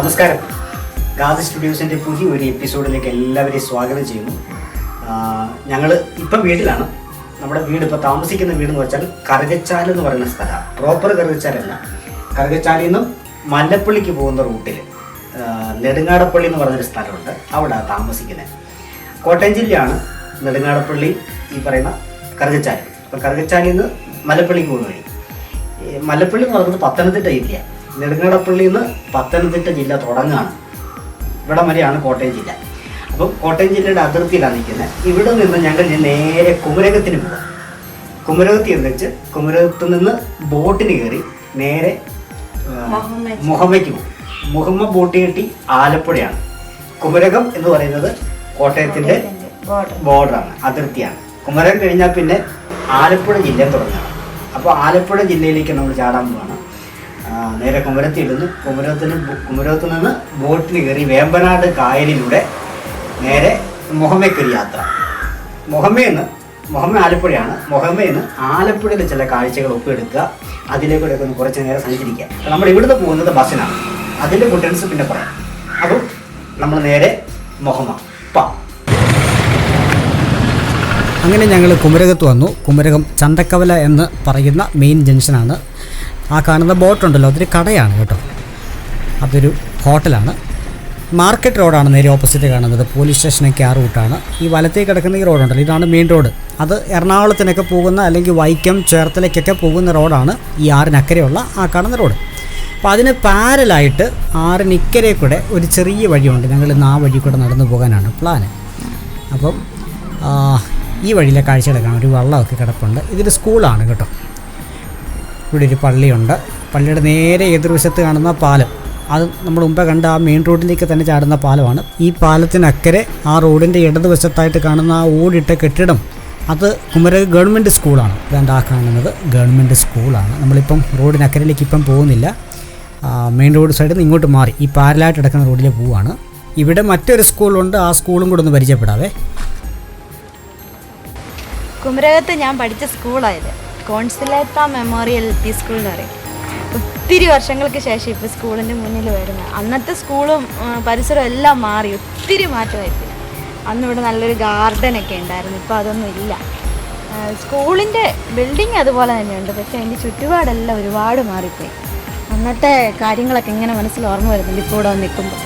നമസ്കാരം. ഗാസ് സ്റ്റുഡിയോസിൻ്റെ പുതിയൊരു എപ്പിസോഡിലേക്ക് എല്ലാവരെയും സ്വാഗതം ചെയ്യുന്നു. ഞങ്ങൾ ഇപ്പം വീട്ടിലാണ്. നമ്മുടെ വീട് ഇപ്പോൾ താമസിക്കുന്ന വീടെന്ന് വെച്ചാൽ കറുകച്ചാൽ എന്ന് പറയുന്ന സ്ഥലമാണ്. പ്രോപ്പർ കറുകച്ചാലല്ല, കറുകച്ചാലിൽ നിന്നും മല്ലപ്പള്ളിക്ക് പോകുന്ന റൂട്ടിൽ നെടുങ്ങാടപ്പള്ളി എന്ന് പറഞ്ഞൊരു സ്ഥലമുണ്ട്. അവിടെയാണ് താമസിക്കുന്നത്. കോട്ടയം ജില്ലയാണ് നെടുങ്ങാടപ്പള്ളി, ഈ പറയുന്ന കറുകച്ചാൽ. അപ്പോൾ കറുകച്ചാലിൽ നിന്ന് മല്ലപ്പള്ളിക്ക് പോകുന്ന വഴി. മല്ലപ്പള്ളി എന്ന് പറയുന്നത് പത്തനംതിട്ട ജില്ലയാണ്. നെടുങ്ങാടപ്പള്ളിയിൽ നിന്ന് പത്തനംതിട്ട ജില്ല തുടങ്ങുകയാണ്. ഇവിടം വരെയാണ് കോട്ടയം ജില്ല. അപ്പം കോട്ടയം ജില്ലയുടെ അതിർത്തിയിലാണ് നിൽക്കുന്നത്. ഇവിടെ നിന്ന് ഞങ്ങൾ നേരെ കുമരകത്തിന് പോകാം. കുമരകത്തിൽ വെച്ച് കുമരകത്ത് നിന്ന് ബോട്ടിന് കയറി നേരെ മുഹമ്മയ്ക്ക് പോകും. മുഹമ്മ ബോട്ട് കെട്ടി ആലപ്പുഴയാണ്. കുമരകം എന്ന് പറയുന്നത് കോട്ടയത്തിൻ്റെ ബോർഡറാണ്, അതിർത്തിയാണ്. കുമരകം കഴിഞ്ഞാൽ പിന്നെ ആലപ്പുഴ ജില്ല തുടങ്ങുകയാണ്. അപ്പോൾ ആലപ്പുഴ ജില്ലയിലേക്ക് നമ്മൾ ചാടാൻ പോവാണ്. നേരെ കുമരത്തിയിടുന്നു. കുമരകത്ത് നിന്ന് ബോട്ടിന് കയറി വേമ്പനാട് കായലിലൂടെ നേരെ മുഹമ്മയ്ക്കൊരു യാത്ര. മുഹമ്മ ആലപ്പുഴയാണ്. മുഹമ്മയിൽ നിന്ന് ആലപ്പുഴയിൽ ചില കാഴ്ചകൾ ഒപ്പിയെടുക്കുക, അതിലേക്കൂടെ ഒന്ന് കുറച്ച് നേരം സഞ്ചരിക്കുക. അപ്പോൾ നമ്മൾ ഇവിടുന്ന് പോകുന്നത് ബസ്സിനാണ്. അതിൻ്റെ ഡീറ്റെയിൽസ് പിന്നെ പറയാം. അപ്പോൾ നമ്മൾ നേരെ മുഹമ്മ അങ്ങനെ ഞങ്ങൾ കുമരകത്ത് വന്നു. കുമരകം ചന്തക്കവല എന്ന് പറയുന്ന മെയിൻ ജംഗ്ഷനാണ്. ആ കാണുന്ന ബോട്ടുണ്ടല്ലോ, അതൊരു കടയാണ് കേട്ടോ. അതൊരു ഹോട്ടലാണ്. മാർക്കറ്റ് റോഡാണ് നേരെ ഓപ്പോസിറ്റ് കാണുന്നത്. പോലീസ് സ്റ്റേഷനൊക്കെ ആ റൂട്ടാണ്. ഈ വലത്തേക്ക് കിടക്കുന്ന ഈ റോഡുണ്ടല്ലോ, ഇതാണ് മെയിൻ റോഡ്. അത് എറണാകുളത്തിനൊക്കെ പോകുന്ന, അല്ലെങ്കിൽ വൈക്കം ചേർത്തലയ്ക്കൊക്കെ പോകുന്ന റോഡാണ് ഈ ആറിനക്കരെയുള്ള ആ കാണുന്ന റോഡ്. അപ്പോൾ അതിന് പാരലായിട്ട് ആറിനിക്കരെ കൂടെ ഒരു ചെറിയ വഴിയുണ്ട്. ഞങ്ങൾ ഇന്ന് ആ വഴി കൂടെ നടന്നു പോകാനാണ് പ്ലാന്. അപ്പം ഈ വഴിയിലെ കാഴ്ചകളൊക്കെ കാണാം. ഒരു വള്ളമൊക്കെ കിടപ്പുണ്ട്. ഇതൊരു സ്കൂളാണ് കേട്ടോ. ഇവിടെ ഒരു പള്ളിയുണ്ട്. പള്ളിയുടെ നേരെ എതിർവശത്ത് കാണുന്ന പാലം, അത് നമ്മൾ മുമ്പേ കണ്ട ആ മെയിൻ റോഡിലേക്ക് തന്നെ ചാടുന്ന പാലമാണ്. ഈ പാലത്തിനക്കരെ ആ റോഡിൻ്റെ ഇടതുവശത്തായിട്ട് കാണുന്ന ആ ഓടിട്ട കെട്ടിടം, അത് കുമരക ഗവൺമെൻറ് സ്കൂളാണ്. ഇതാണ്ട് ആ കാണുന്നത് ഗവൺമെൻറ് സ്കൂളാണ്. നമ്മളിപ്പം റോഡിനക്കരയിലേക്ക് ഇപ്പം പോകുന്നില്ല. മെയിൻ റോഡ് സൈഡിൽ നിന്ന് ഇങ്ങോട്ട് മാറി ഈ പാരലായിട്ട് കിടക്കുന്ന റോഡിൽ പോവുകയാണ്. ഇവിടെ മറ്റൊരു സ്കൂളുണ്ട്. ആ സ്കൂളും കൂടെ ഒന്ന് പരിചയപ്പെടാവേ. കുമരകത്ത് ഞാൻ പഠിച്ച സ്കൂളായത് കോൺസിലേത്ത മെമ്മോറിയൽ LP സ്കൂൾ എന്ന് പറയും. ഒത്തിരി വർഷങ്ങൾക്ക് ശേഷം ഇപ്പോൾ സ്കൂളിൻ്റെ മുന്നിൽ വരുന്നത്. അന്നത്തെ സ്കൂളും പരിസരവും എല്ലാം മാറി, ഒത്തിരി മാറ്റമായിപ്പോയി. അന്നിവിടെ നല്ലൊരു ഗാർഡനൊക്കെ ഉണ്ടായിരുന്നു. ഇപ്പോൾ അതൊന്നും ഇല്ല. സ്കൂളിൻ്റെ ബിൽഡിങ് അതുപോലെ തന്നെയുണ്ട്, പക്ഷേ അതിൻ്റെ ചുറ്റുപാടെല്ലാം ഒരുപാട് മാറിപ്പോയി. അന്നത്തെ കാര്യങ്ങളൊക്കെ ഇങ്ങനെ മനസ്സിൽ ഓർമ്മ വരുന്നുണ്ട് ഇപ്പോൾ ഇവിടെ വന്ന് നിൽക്കുമ്പോൾ.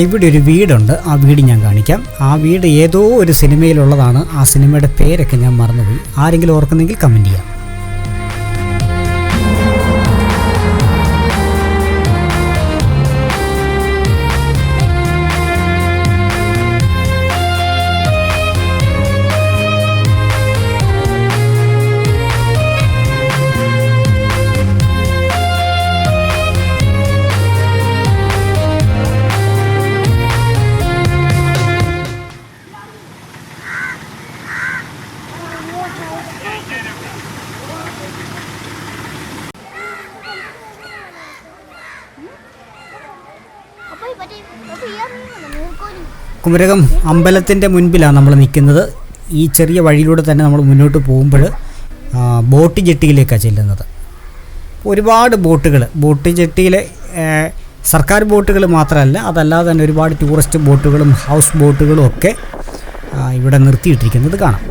ഇവിടെ ഒരു വീടുണ്ട്. ആ വീട് ഞാൻ കാണിക്കാം. ആ വീട് ഏതോ ഒരു സിനിമയിലുള്ളതാണ്. ആ സിനിമയുടെ പേരൊക്കെ ഞാൻ മറന്നുപോയി. ആരെങ്കിലും ഓർക്കുന്നെങ്കിൽ കമൻറ്റ് ചെയ്യാം. കുമരകം അമ്പലത്തിൻ്റെ മുൻപിലാണ് നമ്മൾ നിൽക്കുന്നത്. ഈ ചെറിയ വഴിയിലൂടെ തന്നെ നമ്മൾ മുന്നോട്ട് പോകുമ്പോൾ ബോട്ട് ജെട്ടിയിലേക്കാണ് ചെല്ലുന്നത്. ഒരുപാട് ബോട്ട് ജെട്ടിയിലെ സർക്കാർ ബോട്ടുകൾ മാത്രമല്ല, അതല്ലാതെ തന്നെ ഒരുപാട് ടൂറിസ്റ്റ് ബോട്ടുകളും ഹൗസ് ബോട്ടുകളും ഒക്കെ ഇവിടെ നിർത്തിയിട്ടിരിക്കുന്നത് കാണാം.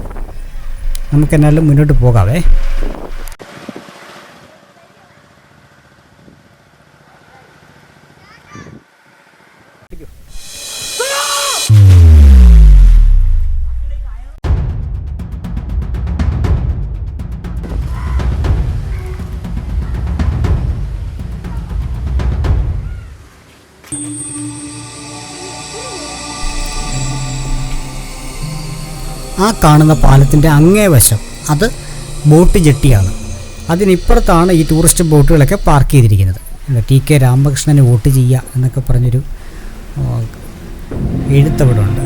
നമുക്ക് എന്നാലും മുന്നോട്ട് പോകാവേ. ആ കാണുന്ന പാലത്തിൻ്റെ അങ്ങേ വശം അത് ബോട്ട് ജെട്ടിയാണ്. അതിനിപ്പുറത്താണ് ഈ ടൂറിസ്റ്റ് ബോട്ടുകളൊക്കെ പാർക്ക് ചെയ്തിരിക്കുന്നത്. TK രാമകൃഷ്ണന് വോട്ട് ചെയ്യുക എന്നൊക്കെ പറഞ്ഞൊരു എഴുത്തവിടെ ഉണ്ട്.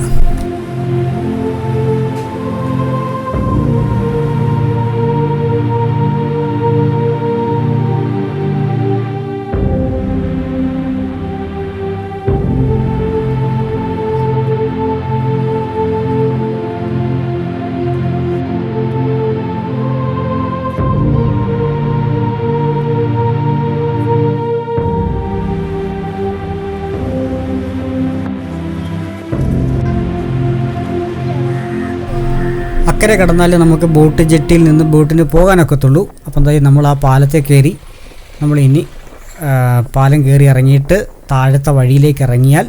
അക്കരെ കടന്നാലേ നമുക്ക് ബോട്ട് ജെട്ടിയിൽ നിന്ന് ബോട്ടിന് പോകാനൊക്കത്തുള്ളൂ. അപ്പം എന്തായാലും നമ്മൾ ആ പാലത്തെ കയറി നമ്മൾ ഇനി പാലം കയറി ഇറങ്ങിയിട്ട് താഴത്തെ വഴിയിലേക്ക് ഇറങ്ങിയാൽ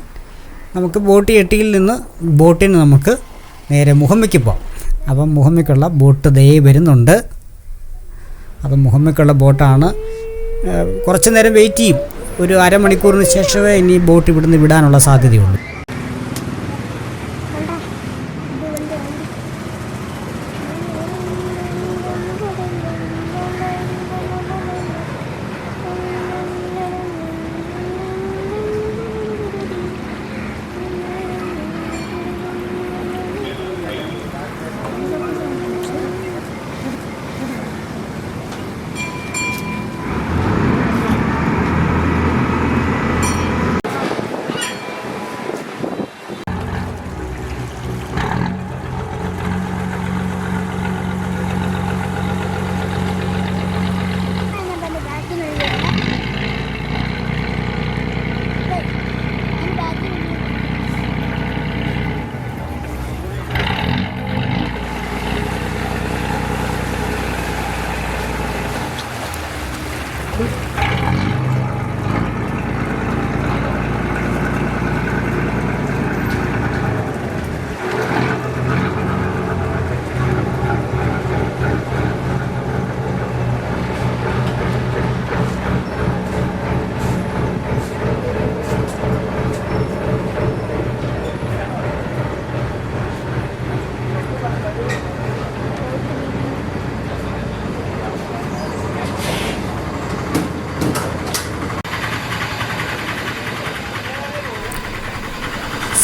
നമുക്ക് ബോട്ട് ജെട്ടിയിൽ നിന്ന് ബോട്ടിന് നമുക്ക് നേരെ മുഹമ്മയ്ക്ക് പോകാം. അപ്പം മുഹമ്മയ്ക്കുള്ള ബോട്ട് ദേ വരുന്നുണ്ട്. അത് മുഹമ്മയ്ക്കുള്ള ബോട്ടാണ്. കുറച്ച് നേരം വെയിറ്റ് ചെയ്യും. ഒരു അരമണിക്കൂറിന് ശേഷമേ ഇനി ബോട്ട് ഇവിടുന്ന് വിടാനുള്ള സാധ്യതയുള്ളൂ.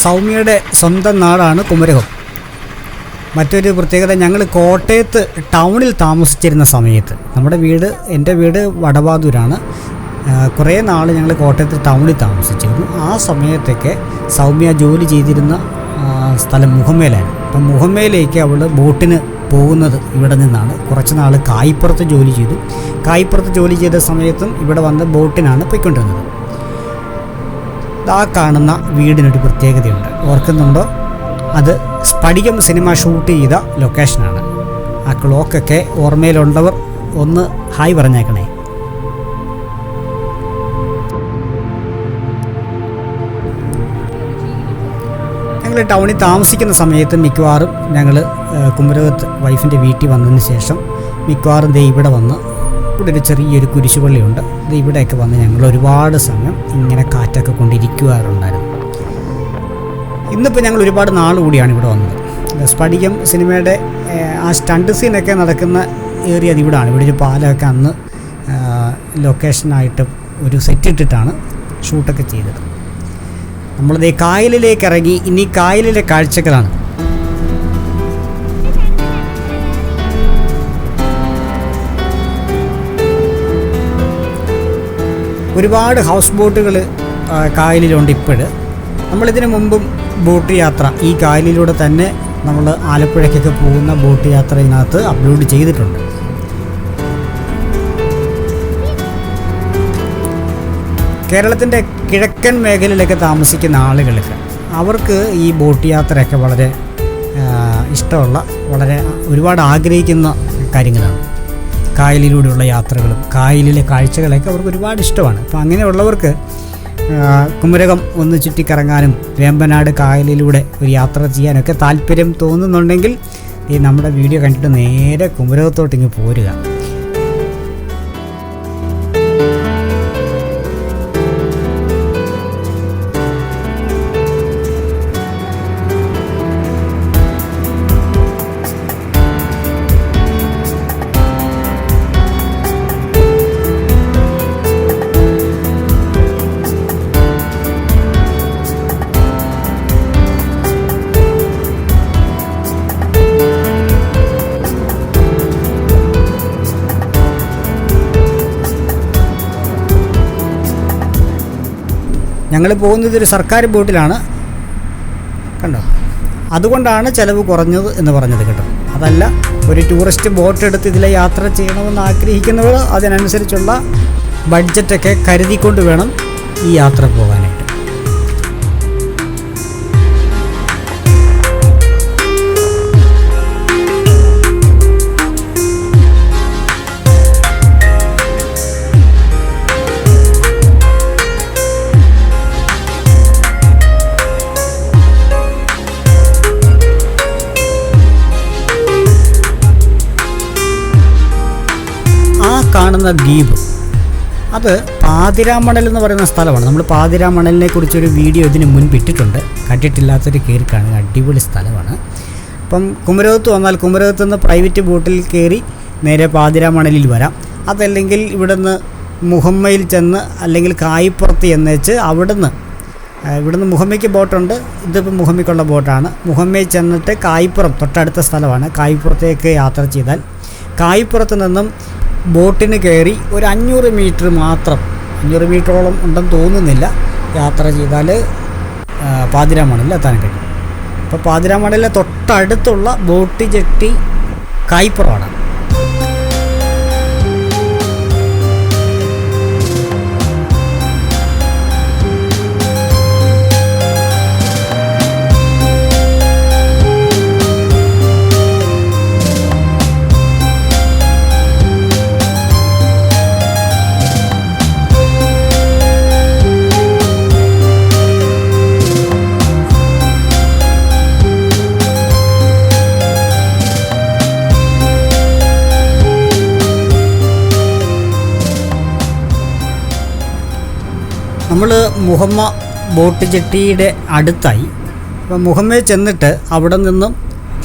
സൗമ്യയുടെ സ്വന്തം നാടാണ് കുമരകം. മറ്റൊരു പ്രത്യേകത, ഞങ്ങൾ കോട്ടയത്ത് ടൗണിൽ താമസിച്ചിരുന്ന സമയത്ത്, എൻ്റെ വീട് വടവാതൂരാണ്. കുറേ നാൾ ഞങ്ങൾ കോട്ടയത്ത് ടൗണിൽ താമസിച്ചിരുന്നു. ആ സമയത്തൊക്കെ സൗമ്യ ജോലി ചെയ്തിരുന്ന സ്ഥലം മുഹമ്മയിലായിരുന്നു. അപ്പം മുഹമ്മയിലേക്ക് അവൾ ബോട്ടിന് പോകുന്നത് ഇവിടെ നിന്നാണ്. കുറച്ച് നാൾ കായിപ്പുറത്ത് ജോലി ചെയ്തു. കായിപ്പുറത്ത് ജോലി ചെയ്ത സമയത്തും ഇവിടെ വന്ന് ബോട്ടിനാണ് പോയിക്കൊണ്ടിരുന്നത്. ആ കാണുന്ന വീടിനൊരു പ്രത്യേകതയുണ്ട്, ഓർക്കുന്നുണ്ടോ? അത് സ്ഫടികം സിനിമ ഷൂട്ട് ചെയ്ത ലൊക്കേഷനാണ്. ആ ക്ലോക്കൊക്കെ ഓർമ്മയിലുള്ളവർ ഒന്ന് ഹായ് പറഞ്ഞേക്കണേ. ഞങ്ങൾ ടൗണിൽ താമസിക്കുന്ന സമയത്ത് മിക്കവാറും ഞങ്ങൾ കുമരകത്ത് വൈഫിൻ്റെ വീട്ടിൽ വന്നതിന് ശേഷം മിക്കവാറും ദേ ഇവിടെ വന്ന്, ഇവിടെ ഒരു ചെറിയൊരു കുരിശുപള്ളിയുണ്ട്, ഇത് ഇവിടെയൊക്കെ വന്ന് ഞങ്ങൾ ഒരുപാട് സമയം ഇങ്ങനെ കാറ്റൊക്കെ കൊണ്ടിരിക്കുവാറുണ്ടായിരുന്നു. ഇന്നിപ്പോൾ ഞങ്ങൾ ഒരുപാട് നാൾ കൂടിയാണ് ഇവിടെ വന്നത്. സ്ഫടികം സിനിമയുടെ ആ സ്റ്റണ്ട് സീനൊക്കെ നടക്കുന്ന ഏരിയ ഇവിടാണ്. ഇവിടെ ഒരു പാലമൊക്കെ അന്ന് ലൊക്കേഷനായിട്ട് ഒരു സെറ്റ് ഇട്ടിട്ടാണ് ഷൂട്ടൊക്കെ ചെയ്തത്. നമ്മളിത് കായലിലേക്ക് ഇറങ്ങി. ഇനി കായലിലെ കാഴ്ചകളാണ്. ഒരുപാട് ഹൗസ് ബോട്ടുകൾ കായലിലുണ്ട് ഇപ്പോഴ്. നമ്മളിതിനു മുമ്പും ബോട്ട് യാത്ര ഈ കായലിലൂടെ തന്നെ നമ്മൾ ആലപ്പുഴയ്ക്കൊക്കെ പോകുന്ന ബോട്ട് യാത്ര ഇതിനകത്ത് അപ്ലോഡ് ചെയ്തിട്ടുണ്ട്. കേരളത്തിൻ്റെ കിഴക്കൻ മേഖലയിലൊക്കെ താമസിക്കുന്ന ആളുകൾക്ക് അവർക്ക് ഈ ബോട്ട് യാത്രയൊക്കെ വളരെ ഇഷ്ടമുള്ള, വളരെ ഒരുപാട് ആഗ്രഹിക്കുന്ന കാര്യങ്ങളാണ്. കായലിലൂടെയുള്ള യാത്രകളും കായലിലെ കാഴ്ചകളൊക്കെ അവർക്ക് ഒരുപാട് ഇഷ്ടമാണ്. അപ്പോൾ അങ്ങനെയുള്ളവർക്ക് കുമരകം ഒന്ന് ചുറ്റിക്കറങ്ങാനും വേമ്പനാട് കായലിലൂടെ ഒരു യാത്ര ചെയ്യാനൊക്കെ താല്പര്യം തോന്നുന്നുണ്ടെങ്കിൽ ഈ നമ്മുടെ വീഡിയോ കണ്ടിട്ട് നേരെ കുമരകത്തോട്ടിങ്ങ് പോരുക. ഞങ്ങൾ പോകുന്നത് ഒരു സർക്കാർ ബോട്ടിലാണ്, കണ്ടോ. അതുകൊണ്ടാണ് ചിലവ് കുറഞ്ഞത് എന്ന് പറഞ്ഞത് കേട്ടോ. അതല്ല, ഒരു ടൂറിസ്റ്റ് ബോട്ട് എടുത്ത് ഇതിലെ യാത്ര ചെയ്യണമെന്ന് ആഗ്രഹിക്കുന്നവർ അതിനനുസരിച്ചുള്ള ബഡ്ജറ്റൊക്കെ കരുതിക്കൊണ്ട് വേണം ഈ യാത്ര പോകാനായിട്ട്. കാണുന്ന ദ്വീപ് അത് പാതിരാമണൽ എന്ന് പറയുന്ന സ്ഥലമാണ്. നമ്മൾ പാതിരാമണലിനെ കുറിച്ചൊരു വീഡിയോ ഇതിന് മുൻപ് ഇട്ടിട്ടുണ്ട്. കണ്ടിട്ടില്ലാത്തൊരു കയറി കാണുക, അടിപൊളി സ്ഥലമാണ്. അപ്പം കുമരകത്ത് വന്നാൽ കുമരകത്ത് നിന്ന് പ്രൈവറ്റ് ബോട്ടിൽ കയറി നേരെ പാതിരാമണലിൽ വരാം. അതല്ലെങ്കിൽ ഇവിടുന്ന് മുഹമ്മയിൽ ചെന്ന് അല്ലെങ്കിൽ കായിപ്പുറത്ത് ചെന്നേച്ച് ഇവിടുന്ന് മുഹമ്മയ്ക്ക് ബോട്ടുണ്ട്. ഇതിപ്പോൾ മുഹമ്മയ്ക്കുള്ള ബോട്ടാണ്. മുഹമ്മയിൽ ചെന്നിട്ട് കായിപ്പുറം തൊട്ടടുത്ത സ്ഥലമാണ്. കായിപ്പുറത്തേക്ക് യാത്ര ചെയ്താൽ കായിപ്പുറത്ത് നിന്നും ബോട്ടിന് കയറി ഒരു 500 മീറ്റർ മാത്രം, 500 മീറ്ററോളം ഉണ്ടെന്ന് തോന്നുന്നില്ല, യാത്ര ചെയ്താൽ പാതിരാമണലിൽ എത്താൻ കഴിയും. അപ്പോൾ പാതിരാമണലിലെ തൊട്ടടുത്തുള്ള ബോട്ട് ജെട്ടി കായിപ്പുറമാണ്. നമ്മൾ മുഹമ്മ ബോട്ട് ജെട്ടിയുടെ അടുത്തായി. അപ്പോൾ മുഹമ്മയിൽ ചെന്നിട്ട് അവിടെ നിന്നും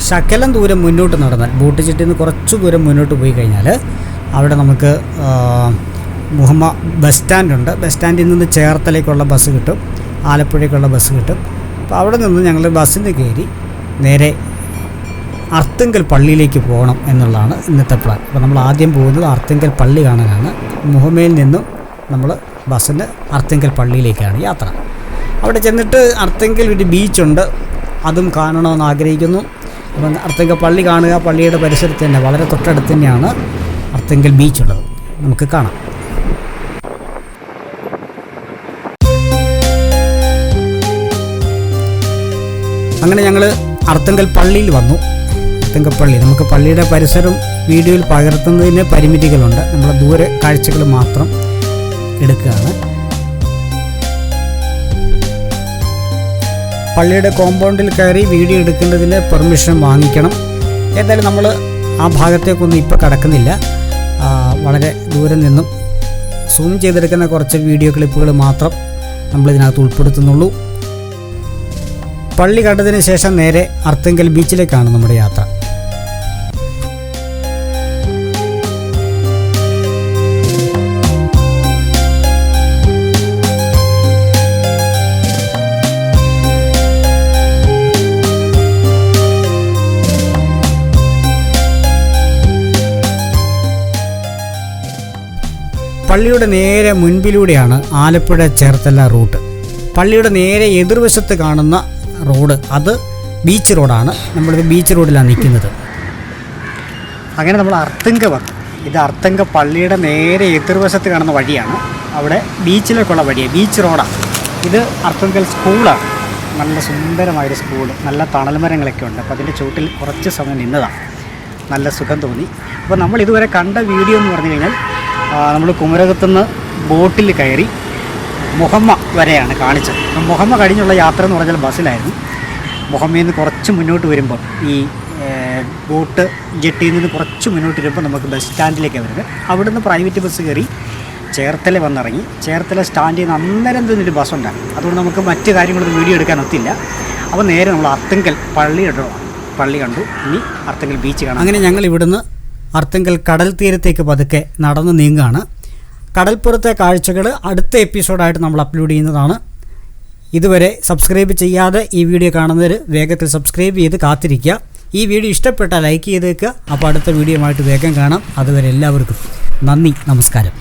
ശകലം ദൂരം മുന്നോട്ട് നടന്നാൽ, ബോട്ട് ജെട്ടിയിൽ നിന്ന് കുറച്ച് ദൂരം മുന്നോട്ട് പോയി കഴിഞ്ഞാൽ അവിടെ നമുക്ക് മുഹമ്മ ബസ് സ്റ്റാൻഡുണ്ട്. ബസ് സ്റ്റാൻഡിൽ നിന്ന് ചേർത്തലേക്കുള്ള ബസ് കിട്ടും, ആലപ്പുഴയ്ക്കുള്ള ബസ് കിട്ടും. അപ്പോൾ അവിടെ നിന്ന് ഞങ്ങൾ ബസ്സിന് കയറി നേരെ അർത്തുങ്കൽ പള്ളിയിലേക്ക് പോകണം എന്നുള്ളതാണ് ഇന്നത്തെ പ്ലാൻ. അപ്പോൾ നമ്മൾ ആദ്യം പോകുന്നത് അർത്തുങ്കൽ പള്ളി കാണാനാണ്. മുഹമ്മയിൽ നിന്നും നമ്മൾ ബസ്സിന് അർത്തുങ്കൽ പള്ളിയിലേക്കാണ് യാത്ര. അവിടെ ചെന്നിട്ട് അർത്തുങ്കൽ ഒരു ബീച്ചുണ്ട്, അതും കാണണമെന്ന് ആഗ്രഹിക്കുന്നു. അപ്പം അർത്തുങ്കൽ പള്ളി കാണുക. പള്ളിയുടെ പരിസരത്ത് തന്നെ വളരെ തൊട്ടടുത്ത് തന്നെയാണ് അർത്തുങ്കൽ ബീച്ചുള്ളത്. നമുക്ക് കാണാം. അങ്ങനെ ഞങ്ങൾ അർത്തുങ്കൽ പള്ളിയിൽ വന്നു. അർത്തുങ്കൽ പള്ളി, നമുക്ക് പള്ളിയുടെ പരിസരം വീഡിയോയിൽ പകർത്തുന്നതിന് പരിമിതികളുണ്ട്. നമ്മൾ ദൂരെ കാഴ്ചകൾ മാത്രം എടുക്കുകയാണ്. പള്ളിയുടെ കോമ്പൗണ്ടിൽ കയറി വീഡിയോ എടുക്കേണ്ടതിന് പെർമിഷൻ വാങ്ങിക്കണം. ഏതായാലും നമ്മൾ ആ ഭാഗത്തേക്കൊന്നും ഇപ്പോൾ കടക്കുന്നില്ല. വളരെ ദൂരം നിന്നും സൂം ചെയ്തെടുക്കുന്ന കുറച്ച് വീഡിയോ ക്ലിപ്പുകൾ മാത്രം നമ്മളിതിനകത്ത് ഉൾപ്പെടുത്തുന്നുള്ളൂ. പള്ളി കണ്ടതിന് ശേഷം നേരെ അർത്തുങ്കൽ ബീച്ചിലേക്കാണ് നമ്മുടെ യാത്ര. പള്ളിയുടെ നേരെ മുൻപിലൂടെയാണ് ആലപ്പുഴ ചേർത്തല റൂട്ട്. പള്ളിയുടെ നേരെ എതിർവശത്ത് കാണുന്ന റോഡ് അത് ബീച്ച് റോഡാണ്. നമ്മളിത് ബീച്ച് റോഡിലാണ് നിൽക്കുന്നത്. അങ്ങനെ നമ്മൾ അർത്തുങ്കൽ വന്നു. ഇത് അർത്തുങ്കൽ പള്ളിയുടെ നേരെ എതിർവശത്ത് കാണുന്ന വഴിയാണ്. അവിടെ ബീച്ചിലേക്കുള്ള വഴിയാണ്, ബീച്ച് റോഡാണ്. ഇത് അർത്തുങ്കൽ സ്കൂളാണ്. നല്ല സുന്ദരമായൊരു സ്കൂൾ, നല്ല തണൽമരങ്ങളൊക്കെ ഉണ്ട്. അപ്പോൾ അതിൻ്റെ ചുവട്ടിൽ കുറച്ച് സമയം നിന്നതാണ്, നല്ല സുഖം തോന്നി. അപ്പോൾ നമ്മൾ ഇതുവരെ കണ്ട വീഡിയോ എന്ന് പറഞ്ഞു കഴിഞ്ഞാൽ നമ്മൾ കുമരകത്തുനിന്ന് ബോട്ടിൽ കയറി മുഹമ്മ വരെയാണ് കാണിച്ചത്. അപ്പം മുഹമ്മ കഴിഞ്ഞുള്ള യാത്ര എന്ന് പറഞ്ഞാൽ ബസ്സിലായിരുന്നു. മുഹമ്മയിൽ നിന്ന് കുറച്ച് മുന്നോട്ട് വരുമ്പോൾ, ഈ ബോട്ട് ജെട്ടിയിൽ നിന്ന് കുറച്ച് മുന്നോട്ട് വരുമ്പോൾ നമുക്ക് ബസ് സ്റ്റാൻഡിലേക്ക് വരുന്നത്. അവിടുന്ന് പ്രൈവറ്റ് ബസ് കയറി ചേർത്തല വന്നിറങ്ങി. ചേർത്തല സ്റ്റാൻഡിൽ നിന്ന് അന്നേരം തന്നൊരു ബസ്സുണ്ടായിരുന്നു. അതുകൊണ്ട് നമുക്ക് മറ്റ് കാര്യങ്ങളൊന്നും വീഡിയോ എടുക്കാൻ ഒത്തില്ല. അപ്പോൾ നേരെ നമ്മൾ അർത്തുങ്കൽ പള്ളി കണ്ടു. ഇനി അർത്തുങ്കൽ ബീച്ച് കാണാം. അങ്ങനെ ഞങ്ങൾ ഇവിടുന്ന് അർത്തുങ്കൽ കടൽ തീരത്തേക്ക് പതുക്കെ നടന്ന് നീങ്ങുകയാണ്. കടൽപ്പുറത്തെ കാഴ്ചകൾ അടുത്ത എപ്പിസോഡായിട്ട് നമ്മൾ അപ്ലോഡ് ചെയ്യുന്നതാണ്. ഇതുവരെ സബ്സ്ക്രൈബ് ചെയ്യാതെ ഈ വീഡിയോ കാണുന്നവർ വേഗത്തിൽ സബ്സ്ക്രൈബ് ചെയ്ത് കാത്തിരിക്കുക. ഈ വീഡിയോ ഇഷ്ടപ്പെട്ടാൽ ലൈക്ക് ചെയ്തേക്കുക. അപ്പോൾ അടുത്ത വീഡിയോ ആയിട്ട് വേഗം കാണാം. അതുവരെ എല്ലാവർക്കും നന്ദി, നമസ്കാരം.